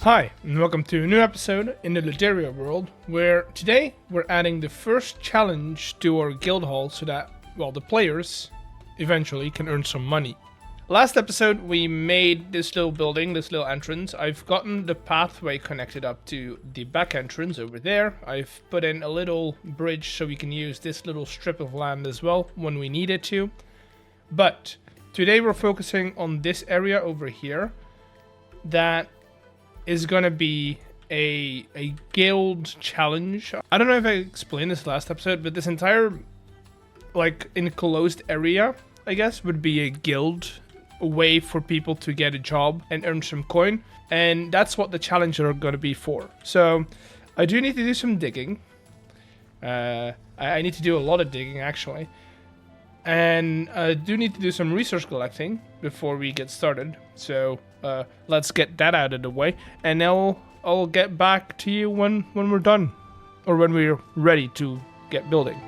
Hi, and welcome to a new episode in the Luderia world, where today we're adding the first challenge to our guild hall so that, well, the players eventually can earn some money. Last episode we made this little building, this little entrance. I've gotten the pathway connected up to the back entrance over there. I've put in a little bridge so we can use this little strip of land as well when we need it to. But today we're focusing on this area over here that is gonna be a guild challenge. I don't know if I explained this last episode, but this entire enclosed area, I guess, would be a guild, a way for people to get a job and earn some coin, and that's what the challenges are gonna be for. So I do need to do some digging. I need to do a lot of digging actually, and I do need to do some resource collecting before we get started. So let's get that out of the way, and now I'll get back to you when we're done, or when we're ready to get building.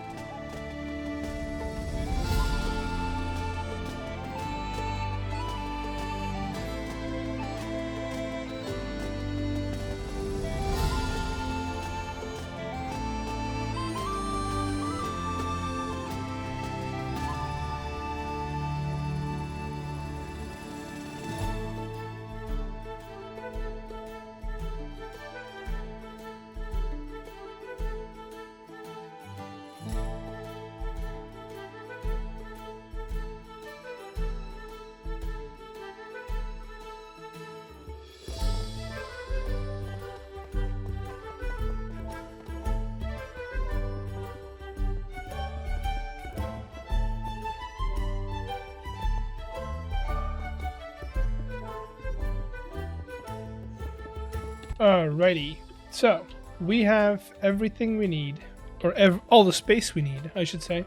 Alrighty, so we have everything we need, or all the space we need, I should say,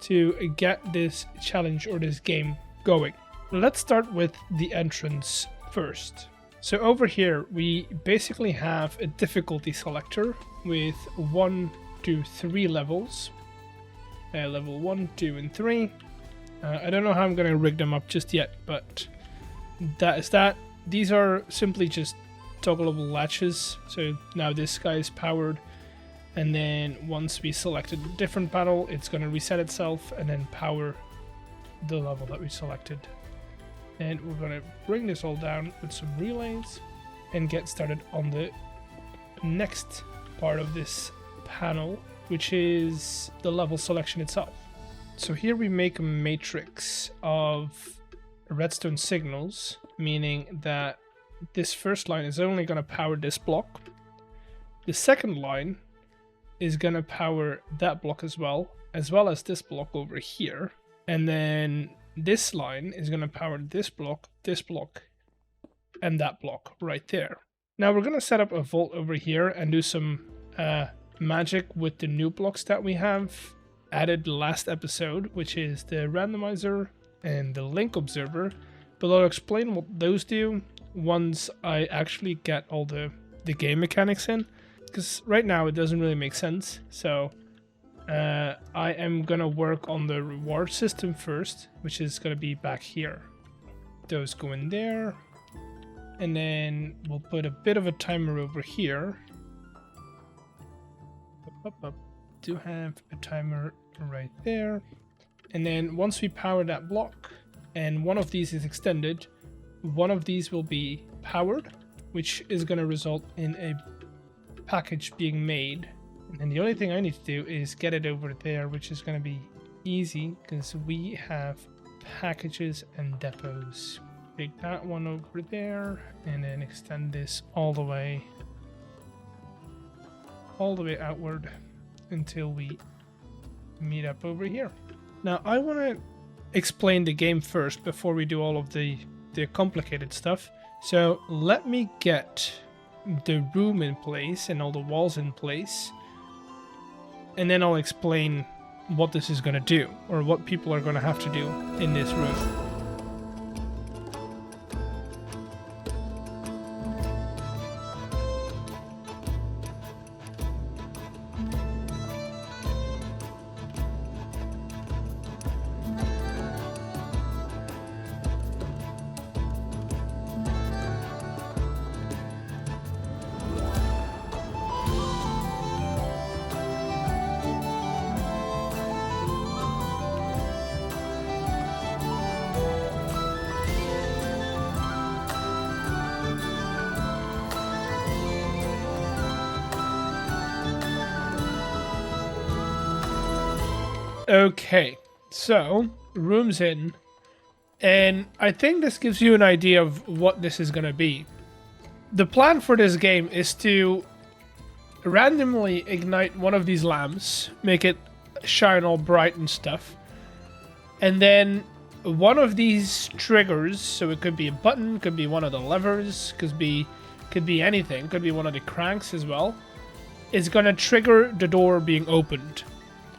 to get this challenge or this game going. Let's start with the entrance first. So over here we basically have a difficulty selector with 1 to 3 levels. Level 1, 2, and 3. I don't know how I'm going to rig them up just yet, but that is that. These are simply just toggleable latches, so now this guy is powered, and then once we selected a different panel, it's going to reset itself and then power the level that we selected. And we're going to bring this all down with some relays and get started on the next part of this panel, which is the level selection itself. So here we make a matrix of redstone signals, meaning that this first line is only going to power this block. The second line is going to power that block as well as this block over here. And then this line is going to power this block, and that block right there. Now we're going to set up a vault over here and do some magic with the new blocks that we have added last episode, which is the randomizer and the link observer. But I'll explain what those do once I actually get all the game mechanics in, because right now it doesn't really make sense. So I am gonna work on the reward system first, which is gonna be back here. Those go in there, and then we'll put a bit of a timer over here. Do have a timer right there, and then once we power that block and one of these is extended, one of these will be powered, which is going to result in a package being made. And the only thing I need to do is get it over there, which is going to be easy because we have packages and depots. Take that one over there and then extend this all the way outward until we meet up over here. Now I want to explain the game first before we do all of the complicated stuff. So let me get the room in place and all the walls in place, and then I'll explain what this is going to do, or what people are going to have to do in this room. Okay, so rooms in, and I think this gives you an idea of what this is gonna be. The plan for this game is to randomly ignite one of these lamps, make it shine all bright and stuff, and then one of these triggers, so it could be a button, could be one of the levers, could be anything, could be one of the cranks as well, is gonna trigger the door being opened.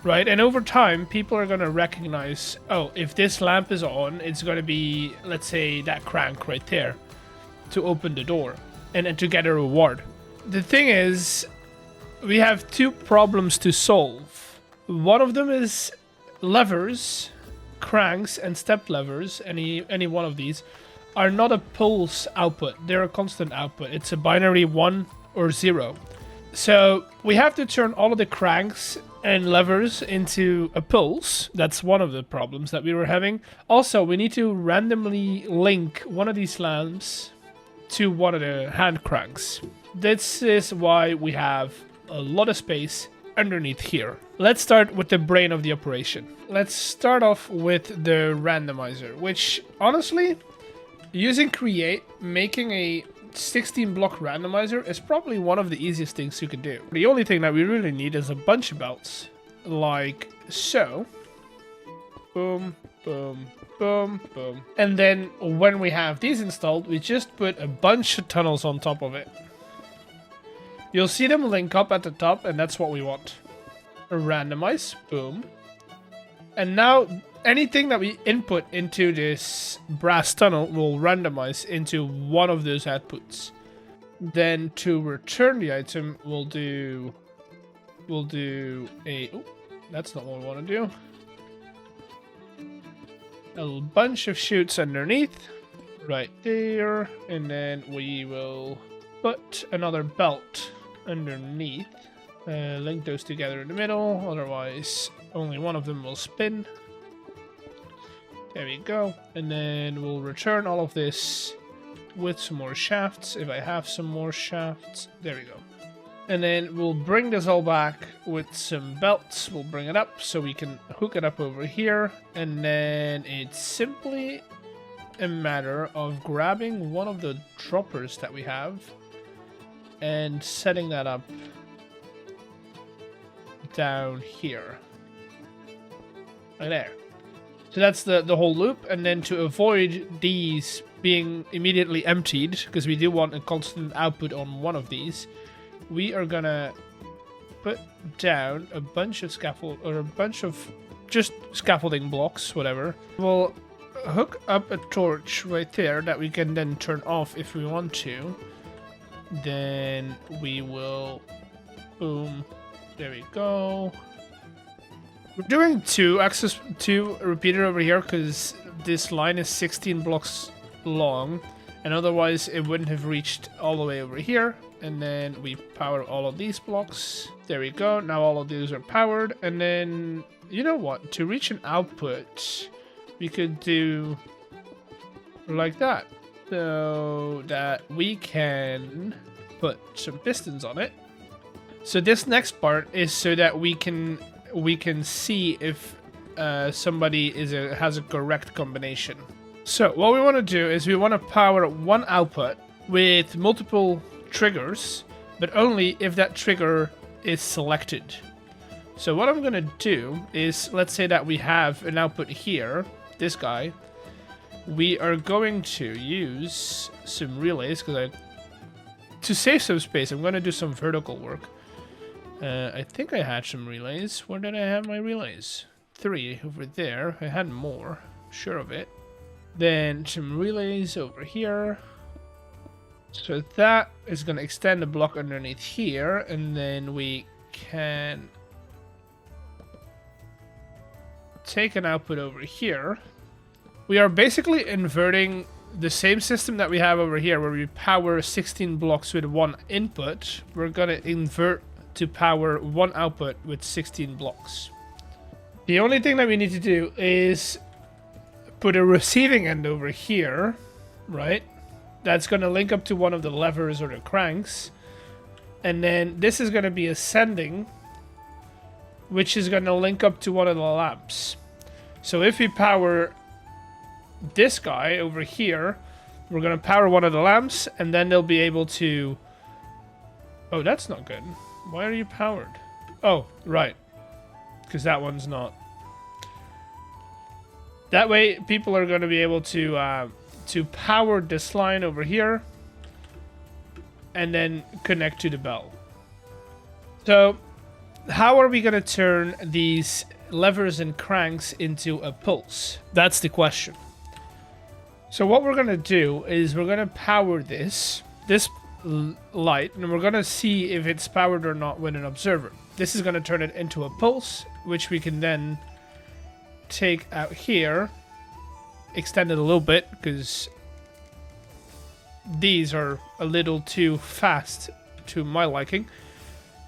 Right, and over time, people are going to recognize, oh, if this lamp is on, it's going to be, let's say, that crank right there to open the door and to get a reward. The thing is, we have two problems to solve. One of them is levers, cranks, and step levers, any one of these, are not a pulse output. They're a constant output. It's a binary 1 or 0. So we have to turn all of the cranks and levers into a pulse. That's one of the problems that we were having. Also, we need to randomly link one of these lamps to one of the hand cranks. This is why we have a lot of space underneath here. Let's start with the brain of the operation. Let's start off with the randomizer, which honestly, using create, making a 16 block randomizer is probably one of the easiest things you can do. The only thing that we really need is a bunch of belts, like so. Boom, boom, boom, boom. And then when we have these installed, we just put a bunch of tunnels on top of it. You'll see them link up at the top, and that's what we want. Randomize, boom. And now anything that we input into this brass tunnel will randomize into one of those outputs. Then to return the item, we'll do a... Oh, that's not what we want to do. A bunch of chutes underneath, right there. And then we will put another belt underneath. Link those together in the middle, otherwise only one of them will spin. There we go. And then we'll return all of this with some more shafts, if I have some more shafts. There we go. And then we'll bring this all back with some belts. We'll bring it up so we can hook it up over here. And then it's simply a matter of grabbing one of the droppers that we have and setting that up down here. Right there. So that's the whole loop, and then to avoid these being immediately emptied, because we do want a constant output on one of these, we are gonna put down a bunch of scaffold, or a bunch of just scaffolding blocks, whatever. We'll hook up a torch right there that we can then turn off if we want to. Then we will, boom, there we go. We're doing two repeater over here because this line is 16 blocks long, and otherwise it wouldn't have reached all the way over here. And then we power all of these blocks. There we go. Now all of these are powered. And then, you know what? To reach an output, we could do like that, so that we can put some pistons on it. So this next part is so that we can see if somebody has a correct combination. So what we want to do is we want to power one output with multiple triggers, but only if that trigger is selected. So what I'm going to do is, let's say that we have an output here, this guy. We are going to use some relays, to save some space, I'm going to do some vertical work. I think I had some relays. Where did I have my relays? 3 over there. I had more. Sure of it. Then some relays over here. So that is going to extend the block underneath here. And then we can take an output over here. We are basically inverting the same system that we have over here, where we power 16 blocks with one input. We're going to invert to power one output with 16 blocks. The only thing that we need to do is put a receiving end over here, right? That's going to link up to one of the levers or the cranks. And then this is going to be ascending which is going to link up to one of the lamps. So if we power this guy over here, we're going to power one of the lamps, and then they'll be able to... Oh, that's not good. Why are you powered? Oh, right. Because that one's not. That way, people are going to be able to power this line over here, and then connect to the bell. So, how are we going to turn these levers and cranks into a pulse? That's the question. So what we're going to do is we're going to power this light, and we're going to see if it's powered or not with an observer. This is going to turn it into a pulse, which we can then take out here, extend it a little bit, because these are a little too fast to my liking.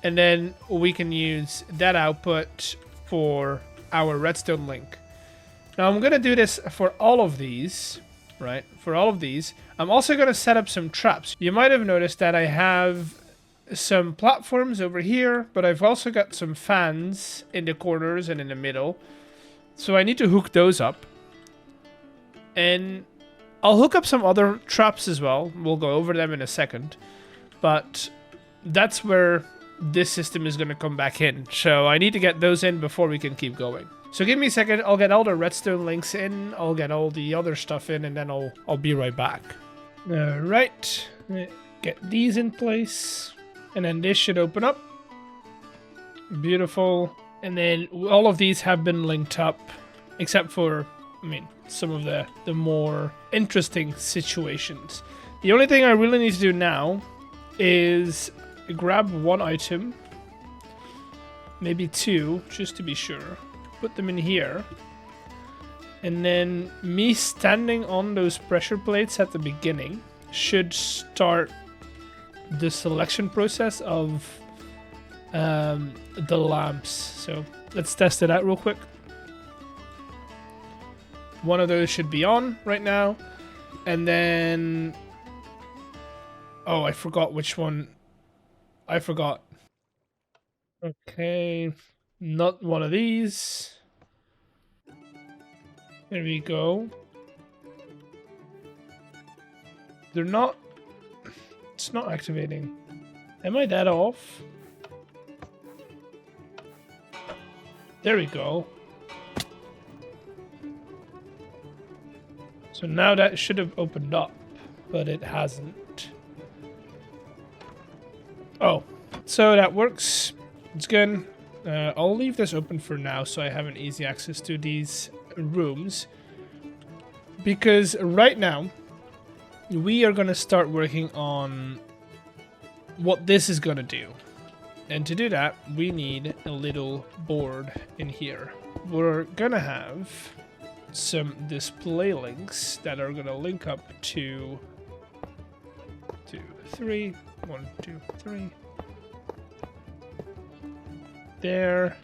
And then we can use that output for our redstone link. Now I'm going to do this for all of these, right? For all of these. I'm also going to set up some traps. You might have noticed that I have some platforms over here, but I've also got some fans in the corners and in the middle. So I need to hook those up. And I'll hook up some other traps as well. We'll go over them in a second. But that's where this system is going to come back in. So I need to get those in before we can keep going. So give me a second. I'll get all the redstone links in. I'll get all the other stuff in, and then I'll be right back. All right. Get these in place. And then this should open up. Beautiful. And then all of these have been linked up, except for, I mean, some of the more interesting situations. The only thing I really need to do now is grab one item, maybe two, just to be sure. Put them in here. And then me standing on those pressure plates at the beginning should start the selection process of the lamps. So let's test it out real quick. One of those should be on right now. And then... Oh, I forgot which one. I forgot. Okay. Not one of these. There we go. They're not... It's not activating. Am I that off? There we go. So now that should have opened up, but it hasn't. Oh, so that works. It's good. I'll leave this open for now so I have an easy access to these rooms. Because right now, we are going to start working on what this is going to do. And to do that, we need a little board in here. We're going to have some display links that are going to link up to 2, 3, 1, 2, 3. There.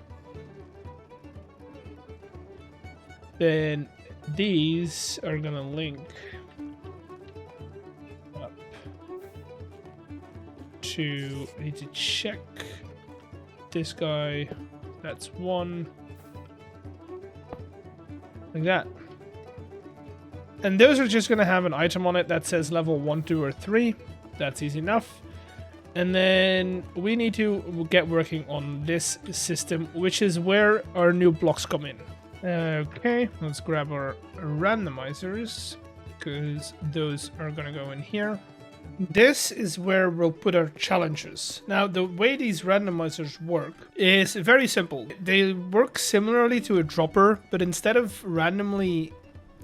Then these are going to link up to, I need to check this guy. That's 1. Like that. And those are just going to have an item on it that says level 1, 2, or 3. That's easy enough. And then we need to get working on this system, which is where our new blocks come in. Okay, let's grab our randomizers, because those are going to go in here. This is where we'll put our challenges. Now, the way these randomizers work is very simple. They work similarly to a dropper, but instead of randomly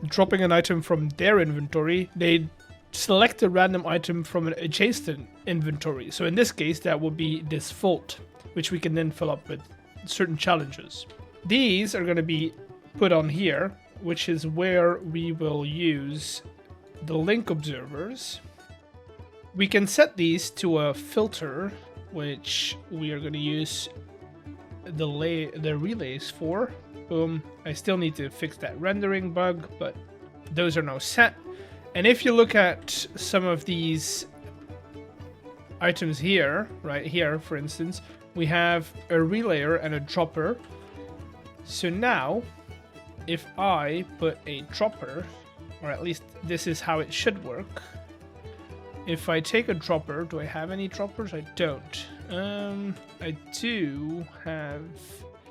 dropping an item from their inventory, they select a random item from an adjacent inventory. So in this case, that will be this vault, which we can then fill up with certain challenges. These are going to be put on here, which is where we will use the link observers. We can set these to a filter, which we are going to use the relays for. Boom. I still need to fix that rendering bug, but those are now set. And if you look at some of these items here, right here, for instance, we have a relayer and a dropper. So now, if I put a dropper, or at least this is how it should work. If I take a dropper, do I have any droppers? I don't. I do have...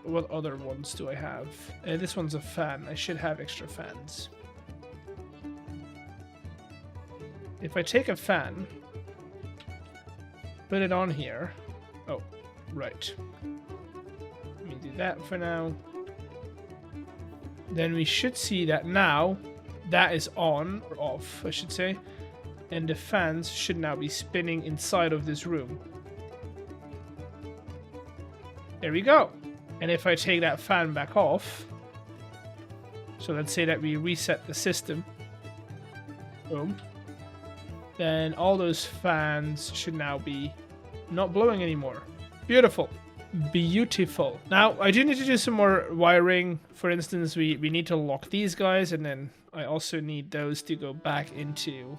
What other ones do I have? This one's a fan. I should have extra fans. If I take a fan, put it on here. Oh, right. Let me do that for now. Then we should see that now that is on, or off, I should say. And the fans should now be spinning inside of this room. There we go. And if I take that fan back off, so let's say that we reset the system, boom, then all those fans should now be not blowing anymore. Beautiful. Beautiful. Now, I do need to do some more wiring. For instance, we need to lock these guys, and then I also need those to go back into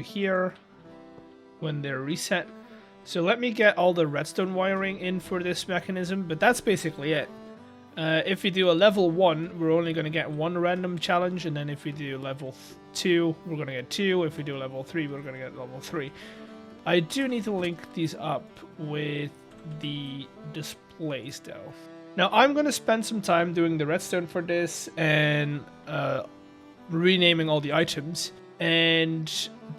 here when they're reset. So let me get all the redstone wiring in for this mechanism, but that's basically it. If we do a level 1, we're only going to get 1 random challenge, and then if we do level 2, we're going to get 2. If we do level 3, we're going to get level 3. I do need to link these up with the displays, though. Now, I'm going to spend some time doing the redstone for this and renaming all the items, and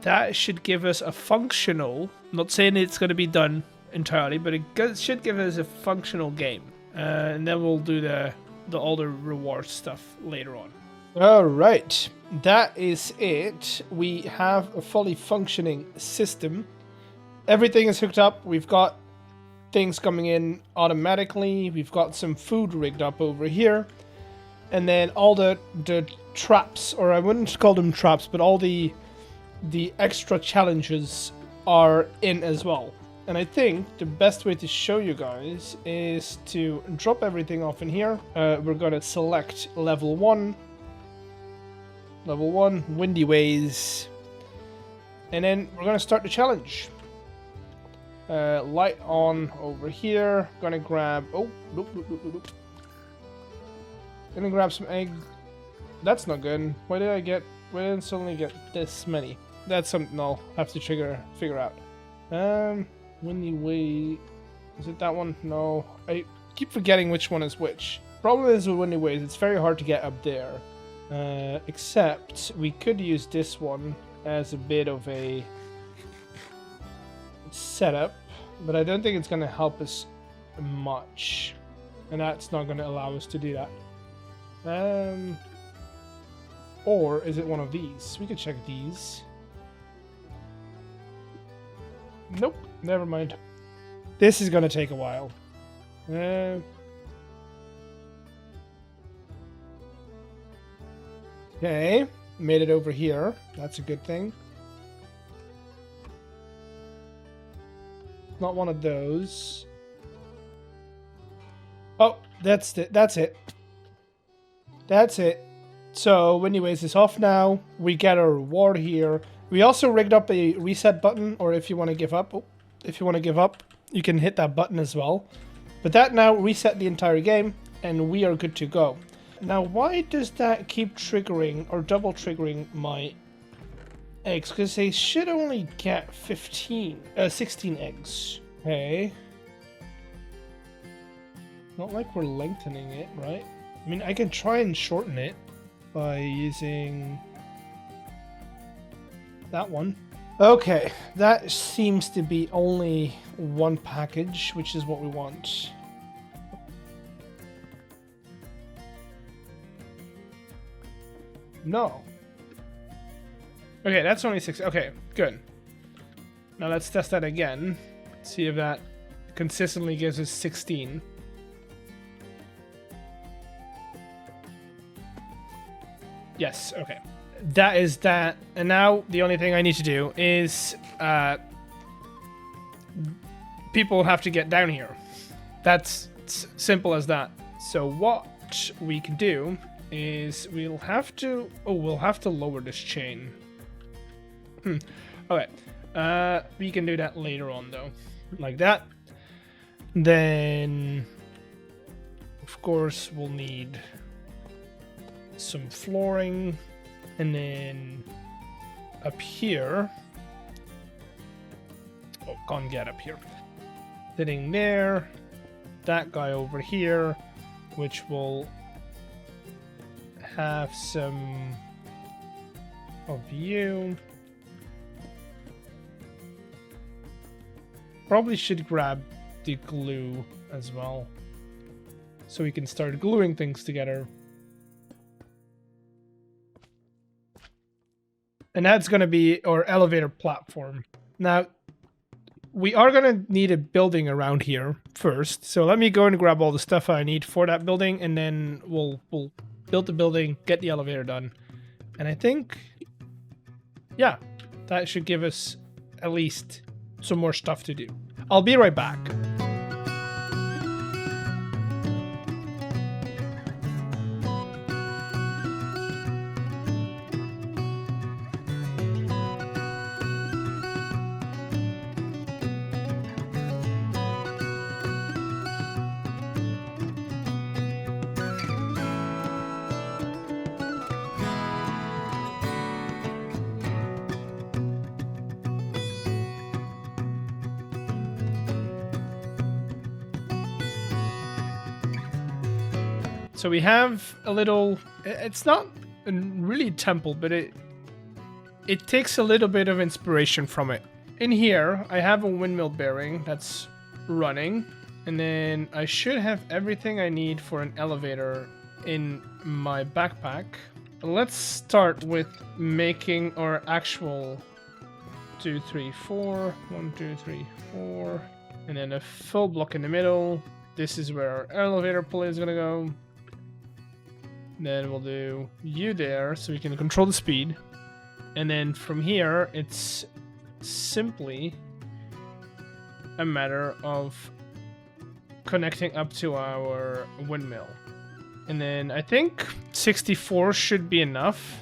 that should give us a functional... I'm not saying it's going to be done entirely, but it should give us a functional game. And then we'll do all the reward stuff later on. Alright, that is it. We have a fully functioning system. Everything is hooked up. We've got things coming in automatically. We've got some food rigged up over here. And then all the traps, or I wouldn't call them traps, but all the extra challenges are in as well. And I think the best way to show you guys is to drop everything off in here. We're going to select level 1. Level 1, Windy Ways. And then we're going to start the challenge. Light on over here. Gonna grab... Oh, nope. Gonna grab some egg. That's not good. Why did I suddenly get this many? That's something I'll have to figure out. Windy Way... Is it that one? No. I keep forgetting which one is which. Problem is with Windy Ways, it's very hard to get up there. Except we could use this one as a bit of a setup, but I don't think it's going to help us much. And that's not going to allow us to do that. Or is it one of these? We could check these. Nope, never mind. This is going to take a while. Okay, made it over here. That's a good thing. Not one of those. Oh, that's it. That's it. That's it. So, anyways, it's off now. We get a reward here. We also rigged up a reset button, or if you want to give up, you can hit that button as well. But that now reset the entire game, and we are good to go. Now, why does that keep triggering or double triggering my eggs? Because they should only get 16 eggs. Okay. Not like we're lengthening it, right? I mean, I can try and shorten it by using that one. Okay, that seems to be only one package, which is what we want. No. Okay, that's only 6. Okay, good. Now let's test that again. See if that consistently gives us 16. Yes, okay. That is that. And now the only thing I need to do is people have to get down here. That's simple as that. So what we can do is we'll have to lower this chain. Okay. We can do that later on though, like that. Then, of course, we'll need some flooring, and then up here, oh, can't get up here. Sitting there, that guy over here, which will have some of you. Probably should grab the glue as well, so we can start gluing things together. And that's going to be our elevator platform. Now, we are going to need a building around here first. So let me go and grab all the stuff I need for that building, and then we'll build the building, get the elevator done. And I think, yeah, that should give us at least some more stuff to do. I'll be right back. So we have a little, it's not a really temple, but it takes a little bit of inspiration from it. In here, I have a windmill bearing that's running, and then I should have everything I need for an elevator in my backpack. Let's start with making our actual 2, 3, 4, 1, 2, 3, 4, and then a full block in the middle. This is where our elevator pulley is gonna go. Then we'll do you there so we can control the speed. And then from here, it's simply a matter of connecting up to our windmill. And then I think 64 should be enough.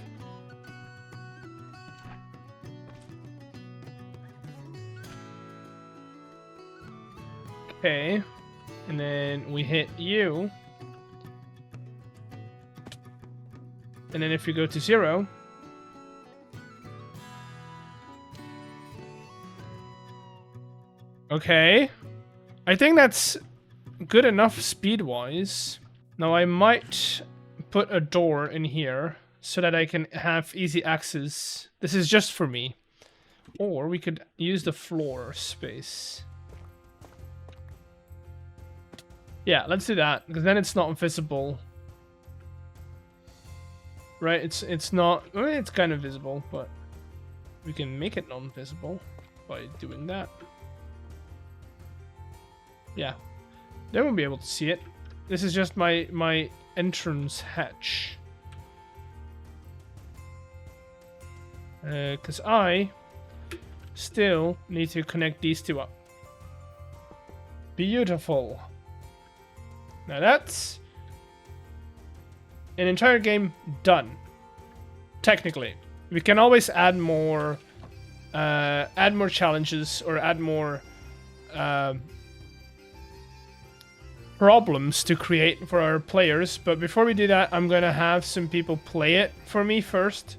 Okay. And then we hit you. And then if you go to 0, okay, I think that's good enough speed-wise. Now I might put a door in here so that I can have easy access. This is just for me. Or we could use the floor space. Yeah, let's do that, because then it's not visible. Right, it's not, well, it's kind of visible, but we can make it non-visible by doing that. Yeah, they won't be able to see it. This is just my entrance hatch. Because I still need to connect these two up. Beautiful. Now that's an entire game done. Technically, we can always add more challenges or add more problems to create for our players. But before we do that, I'm gonna have some people play it for me first.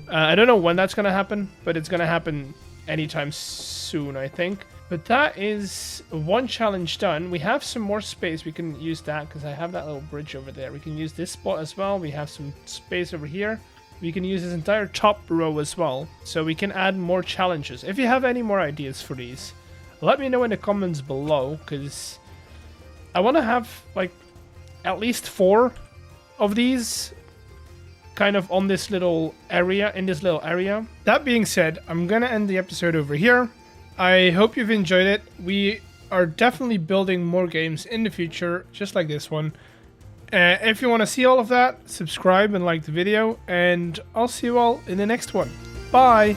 I don't know when that's gonna happen, but it's gonna happen anytime soon, I think. But that is one challenge done. We have some more space. We can use that because I have that little bridge over there. We can use this spot as well. We have some space over here. We can use this entire top row as well. So we can add more challenges. If you have any more ideas for these, let me know in the comments below, because I want to have like at least 4 of these kind of on this little area, in this little area. That being said, I'm gonna end the episode over here. I hope you've enjoyed it. We are definitely building more games in the future, just like this one. If you want to see all of that, subscribe and like the video, and I'll see you all in the next one. Bye!